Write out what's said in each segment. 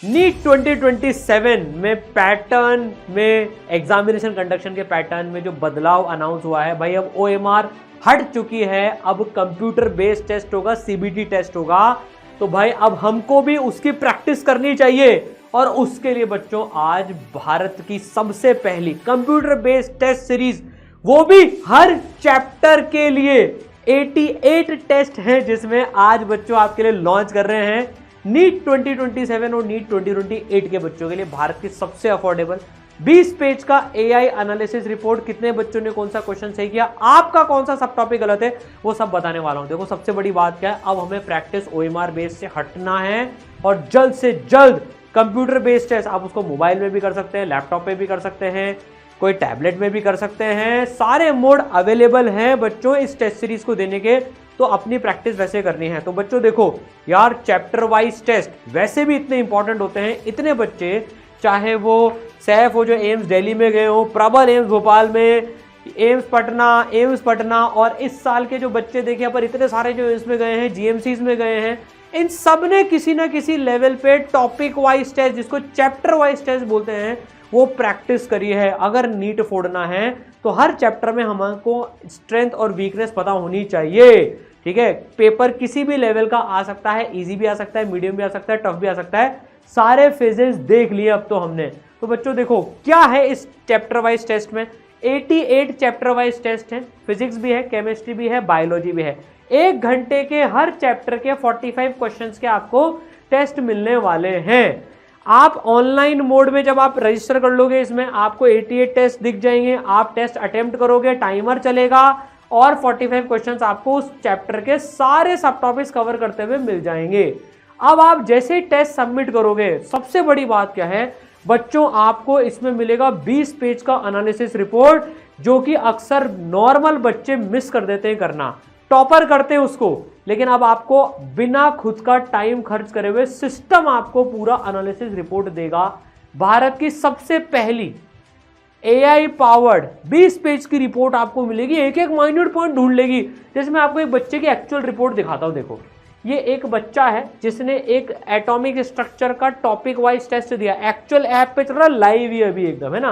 NEET 2027 में pattern में examination conduction के पैटर्न में जो बदलाव अनाउंस हुआ है भाई, अब ओएमआर हट चुकी है, अब कंप्यूटर बेस्ड टेस्ट होगा, सीबीटी टेस्ट होगा। तो भाई अब हमको भी उसकी प्रैक्टिस करनी चाहिए और उसके लिए बच्चों आज भारत की सबसे पहली कंप्यूटर बेस्ड टेस्ट सीरीज, वो भी हर चैप्टर के लिए 88 टेस्ट हैं, जिसमें आज बच्चों आपके लिए लॉन्च कर रहे हैं नीट 2027 और नीट 2028 के बच्चों के लिए भारत की सबसे अफोर्डेबल 20 पेज का एआई एनालिसिस रिपोर्ट। कितने बच्चों ने कौन सा क्वेश्चन सही किया, आपका कौन सा सब टॉपिक गलत है, वो सब बताने वाला हूं। देखो सबसे बड़ी बात क्या है, अब हमें प्रैक्टिस ओएमआर बेस से हटना है और जल्द से जल्द कंप्यूटर बेस्ड टेस्ट, आप उसको मोबाइल में भी कर सकते हैं, लैपटॉप पे भी कर सकते हैं, कोई टैबलेट में भी कर सकते हैं, सारे मोड अवेलेबल हैं बच्चों इस टेस्ट सीरीज को देने के। तो अपनी प्रैक्टिस वैसे करनी है। तो बच्चों देखो यार, चैप्टर वाइज टेस्ट वैसे भी इतने इंपॉर्टेंट होते हैं। इतने बच्चे, चाहे वो सैफ हो जो एम्स दिल्ली में गए हो, प्रबल एम्स भोपाल में, एम्स पटना और इस साल के जो बच्चे देखे पर इतने सारे जो इसमें गए हैं, जीएमसीज में गए हैं, इन सब ने किसी ना किसी लेवल पे टॉपिक वाइज टेस्ट, जिसको चैप्टर वाइज टेस्ट बोलते हैं, वो प्रैक्टिस करी है। अगर नीट फोड़ना है तो हर चैप्टर में हमको स्ट्रेंथ और वीकनेस पता होनी चाहिए। ठीक है, पेपर किसी भी लेवल का आ सकता है, इजी भी आ सकता है, मीडियम भी आ सकता है, टफ भी आ सकता है, सारे फेजेस देख लिए अब तो हमने। तो बच्चों देखो क्या है इस चैप्टर वाइज टेस्ट में, 88 चैप्टर वाइज टेस्ट हैं, फिजिक्स भी है, केमिस्ट्री भी है, बायोलॉजी भी है। 1 घंटे के हर चैप्टर के 45 क्वेश्चंस के आपको टेस्ट मिलने वाले हैं। आप ऑनलाइन मोड में जब आप रजिस्टर कर लोगे, इसमें आपको 88 टेस्ट दिख जाएंगे, आप टेस्ट अटेम्प्ट करोगे, टाइमर चलेगा और 45 क्वेश्चंस आपको उस चैप्टर के सारे सब टॉपिक्स कवर करते हुए मिल जाएंगे। अब आप जैसे ही टेस्ट सबमिट करोगे, सबसे बड़ी बात क्या है बच्चों, आपको इसमें मिलेगा 20 पेज का एनालिसिस रिपोर्ट, जो कि अक्सर नॉर्मल बच्चे मिस कर देते हैं करना, टॉपर करते हैं उसको। लेकिन अब आपको बिना खुद का टाइम खर्च करे हुए सिस्टम आपको पूरा एनालिसिस रिपोर्ट देगा। भारत की सबसे पहली एआई पावर्ड 20 पेज की रिपोर्ट आपको मिलेगी, एक एक माइन्यूट पॉइंट ढूंढ लेगी। जैसे मैं आपको एक बच्चे की एक्चुअल रिपोर्ट दिखाता हूं। देखो ये एक बच्चा है जिसने एक एटॉमिक स्ट्रक्चर का टॉपिक वाइज टेस्ट दिया, एक्चुअल ऐप पे चल रहा, लाइव ही अभी एकदम, है ना।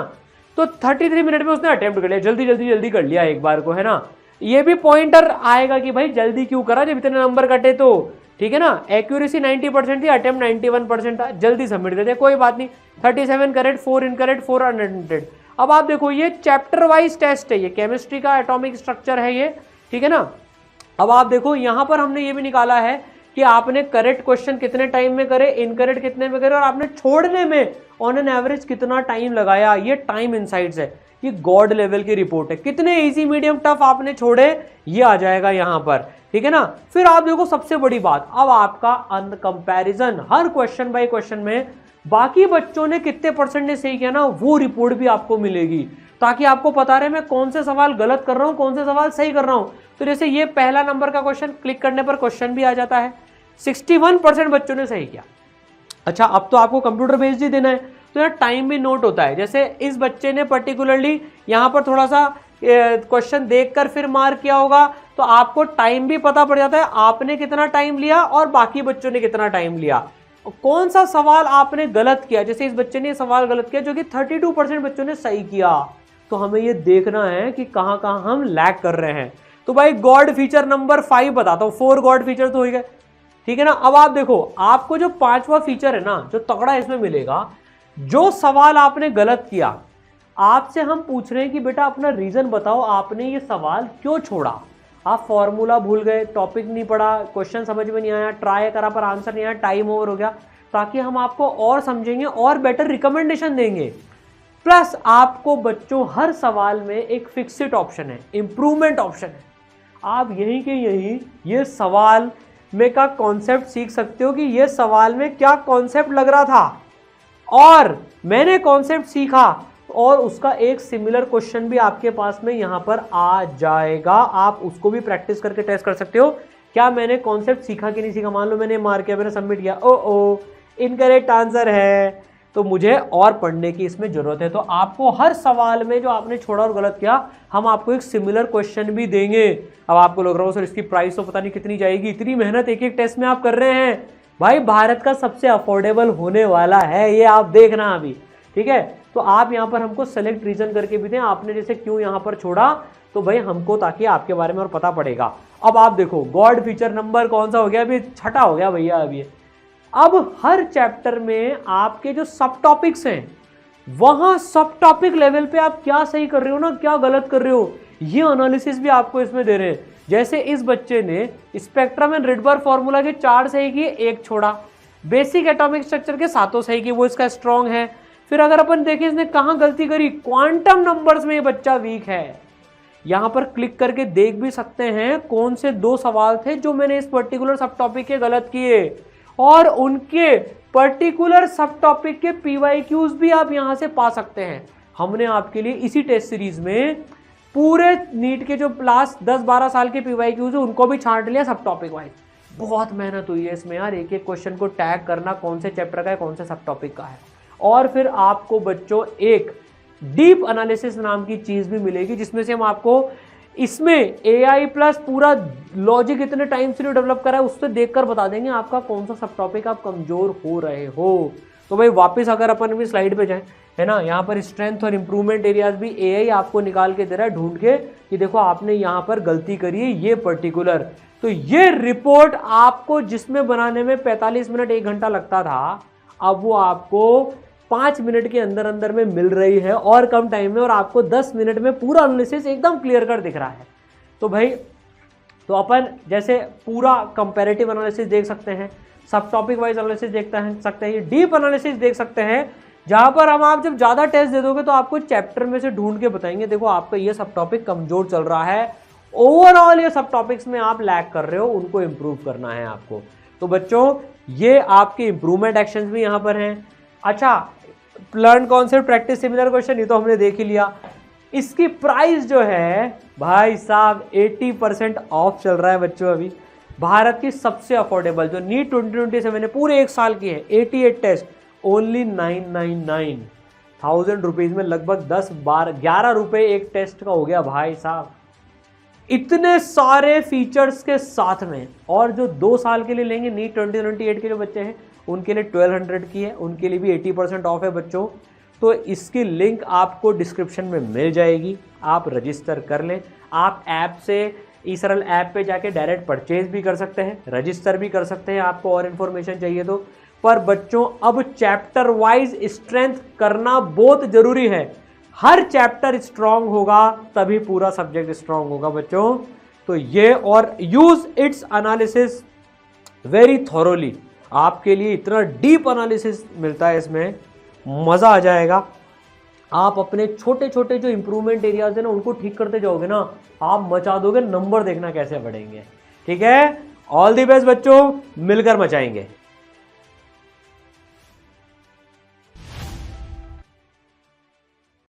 तो 33 मिनट में उसने अटेम्प्ट कर लिया, जल्दी कर लिया एक बार को, है ना। ये भी पॉइंटर आएगा कि भाई जल्दी क्यों करा जब इतने नंबर कटे, तो ठीक है ना। एक्यूरेसी 90% थी, अटेम्प्ट 91% था, जल्दी सबमिट कर दिया, कोई बात नहीं। 37 करेक्ट, 4 इनकरेक्ट, 4 अनअटेम्प्टेड। अब आप देखो ये चैप्टर वाइज टेस्ट है, ये केमिस्ट्री का एटॉमिक स्ट्रक्चर है ये, ठीक है ना। अब आप देखो यहां पर हमने ये भी निकाला है कि आपने करेक्ट क्वेश्चन कितने टाइम में करे, इनकरेक्ट कितने में करे, और आपने छोड़ने में ऑन एन एवरेज कितना टाइम लगाया। ये टाइम इनसाइट्स है, ये गॉड लेवल की रिपोर्ट है। कितने इजी, मीडियम, टफ आपने छोड़े, ये आ जाएगा यहां पर, ठीक है ना। फिर आप देखो सबसे बड़ी बात, अब आपका comparison her question by question में बाकी बच्चों ने कितने परसेंट ने सही किया ना, वो रिपोर्ट भी आपको मिलेगी, ताकि आपको पता रहे मैं कौन से सवाल गलत कर रहा हूं, कौन से सवाल सही कर रहा हूं। तो जैसे ये पहला नंबर का क्वेश्चन, क्लिक करने पर क्वेश्चन भी आ जाता है, 61% बच्चों ने सही किया। अच्छा, अब तो आपको कंप्यूटर बेस्ड ही देना है, तो यार टाइम भी नोट होता है। जैसे इस बच्चे ने पर्टिकुलरली यहां पर थोड़ा सा क्वेश्चन देखकर फिर मार्क किया होगा, तो आपको टाइम भी पता पड़ जाता है, आपने कितना टाइम लिया और बाकी बच्चों ने कितना टाइम लिया, कौन सा सवाल आपने गलत किया। जैसे इस बच्चे ने सवाल गलत किया, जो कि 32% बच्चों ने सही किया। तो हमें ये देखना है कि कहां कहां हम लैग कर रहे हैं। तो भाई गॉड फीचर नंबर 5 बताता हूं, 4 गॉड फीचर तो हो गए, ठीक है ना। अब आप देखो, आपको जो 5वां फीचर है ना, जो तगड़ा इसमें मिलेगा, जो सवाल आपने गलत किया, आपसे हम पूछ रहे हैं कि बेटा अपना रीजन बताओ, आपने ये सवाल क्यों छोड़ा। आप फॉर्मूला भूल गए, टॉपिक नहीं पढ़ा, क्वेश्चन समझ में नहीं आया, ट्राई करा पर आंसर नहीं आया, टाइम ओवर हो गया, ताकि हम आपको और समझेंगे और बेटर रिकमेंडेशन देंगे। प्लस आपको बच्चों हर सवाल में एक फिक्स्ड ऑप्शन है, इंप्रूवमेंट ऑप्शन है। आप यहीं के यहीं ये सवाल में का कॉन्सेप्ट सीख सकते हो कि ये सवाल में क्या कॉन्सेप्ट लग रहा था और मैंने कॉन्सेप्ट सीखा, और उसका एक सिमिलर क्वेश्चन भी आपके पास में यहां पर आ जाएगा। आप उसको भी प्रैक्टिस करके टेस्ट कर सकते हो, क्या मैंने कॉन्सेप्ट सीखा कि नहीं सीखा। मान लो मैंने मार्क किया, मैंने सबमिट किया, ओ इनकरेक्ट आंसर है, तो मुझे और पढ़ने की इसमें जरूरत है। तो आपको हर सवाल में जो आपने छोड़ा और गलत किया, हम आपको एक सिमिलर क्वेश्चन भी देंगे। अब आपको लग रहा हो सर इसकी प्राइस तो पता नहीं कितनी जाएगी, इतनी मेहनत एक एक टेस्ट में आप कर रहे हैं, भाई भारत का सबसे अफोर्डेबल होने वाला है ये, आप देखना अभी, ठीक है। तो आप यहाँ पर हमको सेलेक्ट रीजन करके भी दें, आपने जैसे क्यों यहाँ पर छोड़ा, तो भाई हमको ताकि आपके बारे में और पता पड़ेगा। अब आप देखो गॉड फीचर नंबर कौन सा हो गया, अभी छठा हो गया भैया अभी। अब हर चैप्टर में आपके जो सब टॉपिक्स हैं वहां सब टॉपिक लेवल पे आप क्या सही कर रहे हो ना, क्या गलत कर रहे हो, ये एनालिसिस भी आपको इसमें दे रहे हैं। जैसे इस बच्चे ने स्पेक्ट्रम एंड रिडबर्ग फॉर्मूला के 4 सही किए, 1 छोड़ा, बेसिक एटॉमिक स्ट्रक्चर के 7 सही किए, वो इसका स्ट्रॉन्ग है। फिर अगर अपन देखें इसने कहां गलती करी, क्वांटम नंबर्स में ये बच्चा वीक है। यहां पर क्लिक करके देख भी सकते हैं कौन से 2 सवाल थे जो मैंने इस पर्टिकुलर सब टॉपिक के गलत किए, और उनके पर्टिकुलर सब टॉपिक के पीवाईक्यूज भी आप यहां से पा सकते हैं। हमने आपके लिए इसी टेस्ट सीरीज में पूरे नीट के जो लास्ट 10-12 साल के पीवाईक्यूज है उनको भी छांट लिया सब टॉपिक वाइज। बहुत मेहनत हुई है इसमें यार, एक एक क्वेश्चन को टैग करना, कौन से चैप्टर का है, कौन से सब टॉपिक का है। और फिर आपको बच्चों एक डीप एनालिसिस नाम की चीज भी मिलेगी, जिसमें से हम आपको इसमें AI प्लस पूरा लॉजिक इतने टाइम से डेवलप करा है, उससे देखकर बता देंगे आपका कौन सा सब टॉपिक आप कमजोर हो रहे हो। तो भाई वापस अगर अपन भी स्लाइड पे जाएं, है ना, यहाँ पर स्ट्रेंथ और इंप्रूवमेंट एरियाज भी AI आपको निकाल के दे रहा है ढूंढ के कि देखो आपने यहाँ पर गलती करी है ये पर्टिकुलर। तो ये रिपोर्ट आपको जिसमें बनाने में 45 मिनट 1 घंटा लगता था, अब वो आपको 5 मिनट के अंदर अंदर में मिल रही है और कम टाइम में, और आपको 10 मिनट में पूरा एनालिसिस एकदम क्लियर कर दिख रहा है। तो भाई तो अपन जैसे पूरा कंपैरेटिव एनालिसिस देख सकते हैं, सब टॉपिक वाइज एनालिसिस सकते हैं, डीप एनालिसिस देख सकते हैं, जहां पर हम आप जब ज्यादा टेस्ट दे दोगे तो आपको चैप्टर में से ढूंढ के बताएंगे देखो आपका ये सब टॉपिक कमजोर चल रहा है, ओवरऑल ये सब टॉपिक्स में आप लैग कर रहे हो, उनको इंप्रूव करना है आपको। तो बच्चों ये आपके इंप्रूवमेंट एक्शंस भी यहां पर हैं। अच्छा, learn concept practice similar question, ये तो हमने देख ही लिया। इसकी प्राइस जो है भाई साहब 80% ऑफ चल रहा है बच्चों अभी। भारत की सबसे अफोर्डेबल जो नीट 2020 से मैंने पूरे 1 साल की है, 88 टेस्ट ओनली 999 1000 रुपीज में, लगभग 10-11 रुपए एक टेस्ट का हो गया भाई साहब, इतने सारे फीचर्स के साथ में। और जो 2 साल के लिए लेंगे नीट 2028 के जो बच्चे हैं उनके लिए 1200 की है, उनके लिए भी 80% ऑफ है बच्चों। तो इसकी लिंक आपको डिस्क्रिप्शन में मिल जाएगी, आप रजिस्टर कर लें। आप ऐप से ईसरल ऐप पे जाके डायरेक्ट परचेज भी कर सकते हैं, रजिस्टर भी कर सकते हैं आपको और इन्फॉर्मेशन चाहिए तो। पर बच्चों अब चैप्टर वाइज स्ट्रेंथ करना बहुत जरूरी है, हर चैप्टर स्ट्रांग होगा तभी पूरा सब्जेक्ट स्ट्रांग होगा बच्चों। तो ये और use it's analysis very thoroughly, आपके लिए इतना डीप एनालिसिस मिलता है इसमें, मजा आ जाएगा। आप अपने छोटे छोटे जो इंप्रूवमेंट एरियाज है ना उनको ठीक करते जाओगे ना, आप मचा दोगे, नंबर देखना कैसे बढ़ेंगे। ठीक है, ऑल द बेस्ट बच्चों, मिलकर मचाएंगे।